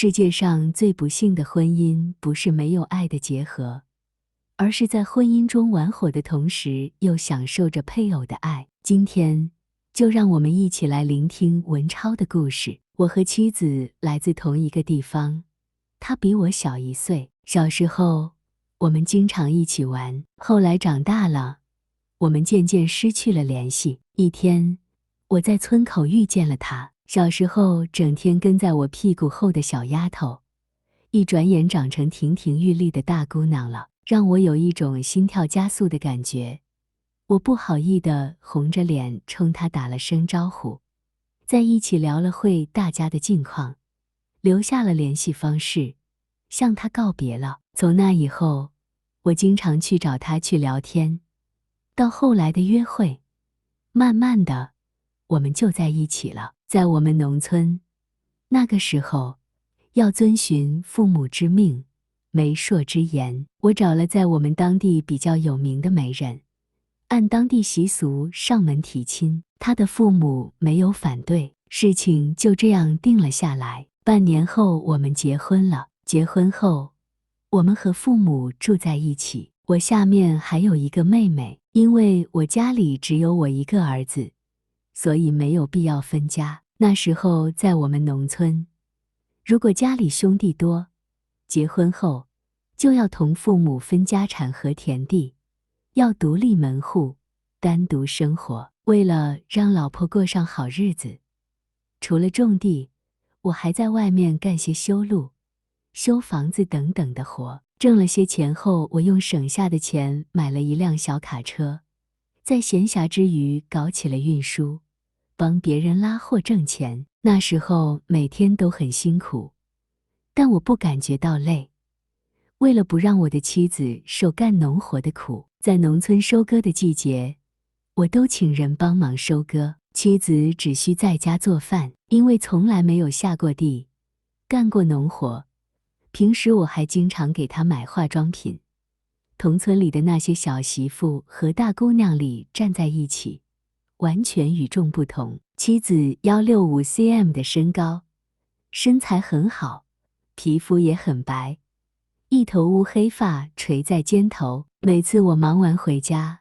世界上最不幸的婚姻，不是没有爱的结合，而是在婚姻中玩火的同时，又享受着配偶的爱。今天，就让我们一起来聆听文超的故事。我和妻子来自同一个地方，她比我小1岁。小时候，我们经常一起玩，后来长大了，我们渐渐失去了联系。一天，我在村口遇见了她。小时候整天跟在我屁股后的小丫头，一转眼长成亭亭玉立的大姑娘了，让我有一种心跳加速的感觉。我不好意地红着脸冲她打了声招呼，在一起聊了会大家的近况，留下了联系方式，向她告别了。从那以后，我经常去找她去聊天，到后来的约会，慢慢的，我们就在一起了。在我们农村，那个时候要遵循父母之命，媒妁之言。我找了在我们当地比较有名的媒人，按当地习俗上门提亲，他的父母没有反对，事情就这样定了下来。半年后我们结婚了。结婚后，我们和父母住在一起。我下面还有一个妹妹，因为我家里只有我一个儿子，所以没有必要分家。那时候在我们农村，如果家里兄弟多，结婚后就要同父母分家产和田地，要独立门户，单独生活。为了让老婆过上好日子，除了种地，我还在外面干些修路、修房子等等的活。挣了些钱后，我用省下的钱买了一辆小卡车，在闲暇之余搞起了运输，帮别人拉货挣钱。那时候每天都很辛苦，但我不感觉到累。为了不让我的妻子受干农活的苦，在农村收割的季节，我都请人帮忙收割，妻子只需在家做饭。因为从来没有下过地，干过农活，平时我还经常给她买化妆品。同村里的那些小媳妇和大姑娘里站在一起，完全与众不同。妻子165 cm 的身高，身材很好，皮肤也很白，一头乌黑发垂在肩头。每次我忙完回家，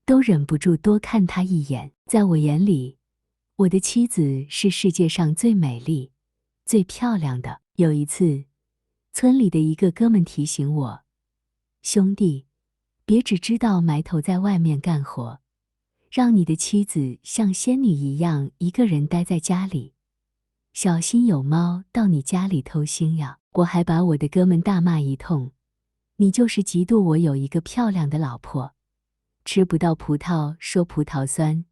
都忍不住多看她一眼。在我眼里，我的妻子是世界上最美丽、最漂亮的。有一次，村里的一个哥们提醒我，兄弟，别只知道埋头在外面干活，让你的妻子像仙女一样一个人待在家里，小心有猫到你家里偷腥呀。我还把我的哥们大骂一通，你就是嫉妒我有一个漂亮的老婆，吃不到葡萄说葡萄酸，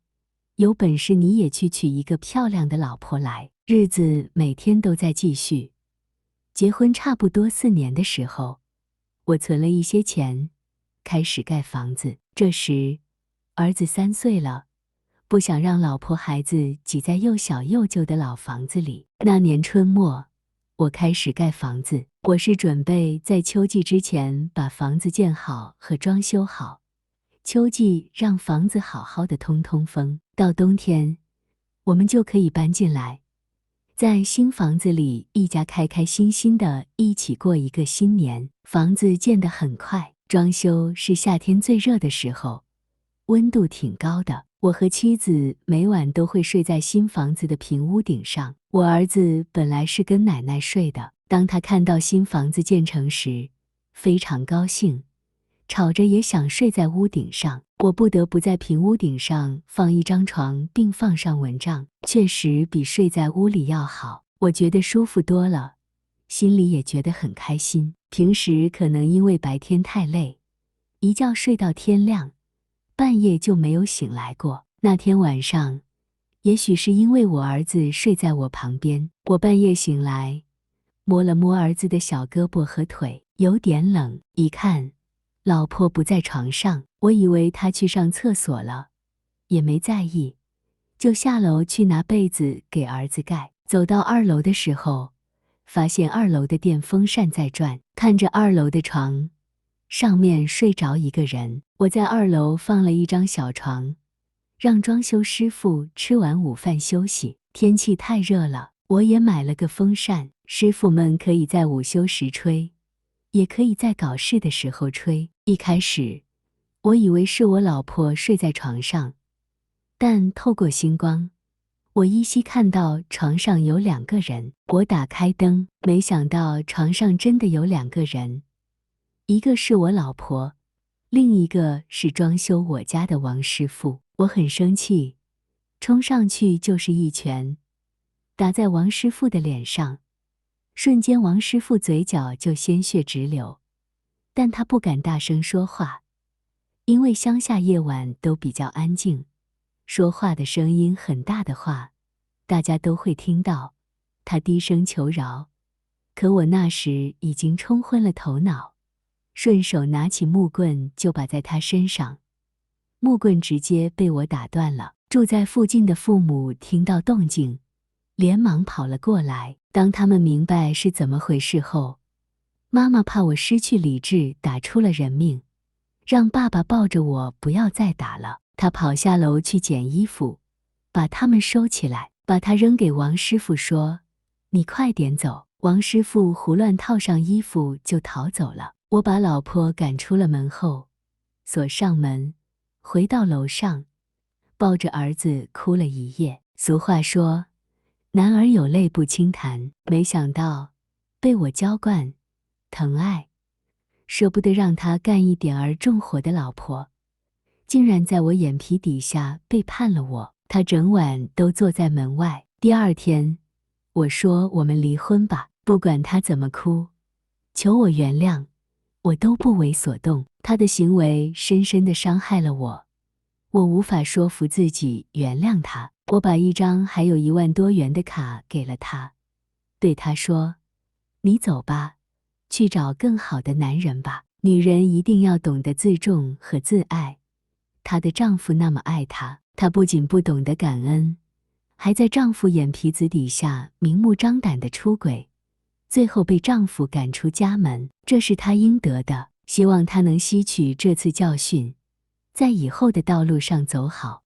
有本事你也去娶一个漂亮的老婆来。日子每天都在继续。结婚差不多4年的时候，我存了一些钱，开始盖房子。这时，儿子3岁了，不想让老婆孩子挤在又小又旧的老房子里。那年春末，我开始盖房子。我是准备在秋季之前把房子建好和装修好，秋季让房子好好的通通风，到冬天，我们就可以搬进来，在新房子里一家开开心心的一起过一个新年。房子建得很快，装修是夏天最热的时候，温度挺高的。我和妻子每晚都会睡在新房子的平屋顶上。我儿子本来是跟奶奶睡的，当他看到新房子建成时，非常高兴，吵着也想睡在屋顶上。我不得不在平屋顶上放一张床，并放上蚊帐，确实比睡在屋里要好。我觉得舒服多了，心里也觉得很开心。平时可能因为白天太累，一觉睡到天亮，半夜就没有醒来过。那天晚上，也许是因为我儿子睡在我旁边，我半夜醒来，摸了摸儿子的小胳膊和腿，有点冷。一看，老婆不在床上，我以为她去上厕所了，也没在意，就下楼去拿被子给儿子盖。走到2楼的时候，发现2楼的电风扇在转，看着2楼的床，上面睡着一个人。我在2楼放了一张小床，让装修师傅吃完午饭休息。天气太热了，我也买了个风扇，师傅们可以在午休时吹，也可以在搞事的时候吹。一开始，我以为是我老婆睡在床上，但透过星光，我依稀看到床上有2个人。我打开灯，没想到床上真的有2个人，一个是我老婆，另一个是装修我家的王师傅。我很生气，冲上去就是一拳，打在王师傅的脸上，瞬间王师傅嘴角就鲜血直流，但他不敢大声说话，因为乡下夜晚都比较安静，说话的声音很大的话，大家都会听到。他低声求饶，可我那时已经冲昏了头脑，顺手拿起木棍就把在他身上，木棍直接被我打断了。住在附近的父母听到动静，连忙跑了过来。当他们明白是怎么回事后，妈妈怕我失去理智打出了人命，让爸爸抱着我不要再打了。他跑下楼去捡衣服，把它们收起来，把它扔给王师傅说：“你快点走。”王师傅胡乱套上衣服就逃走了。我把老婆赶出了门后，锁上门，回到楼上，抱着儿子哭了一夜。俗话说，男儿有泪不轻弹，没想到被我娇惯、疼爱，舍不得让他干一点儿重活的老婆，竟然在我眼皮底下背叛了我。他整晚都坐在门外。第2天，我说我们离婚吧，不管他怎么哭，求我原谅，我都不为所动。他的行为深深地伤害了我，我无法说服自己原谅他。我把一张还有1万多元的卡给了他，对他说：“你走吧，去找更好的男人吧。女人一定要懂得自重和自爱。”她的丈夫那么爱她，她不仅不懂得感恩，还在丈夫眼皮子底下明目张胆地出轨，最后被丈夫赶出家门。这是她应得的，希望她能吸取这次教训，在以后的道路上走好。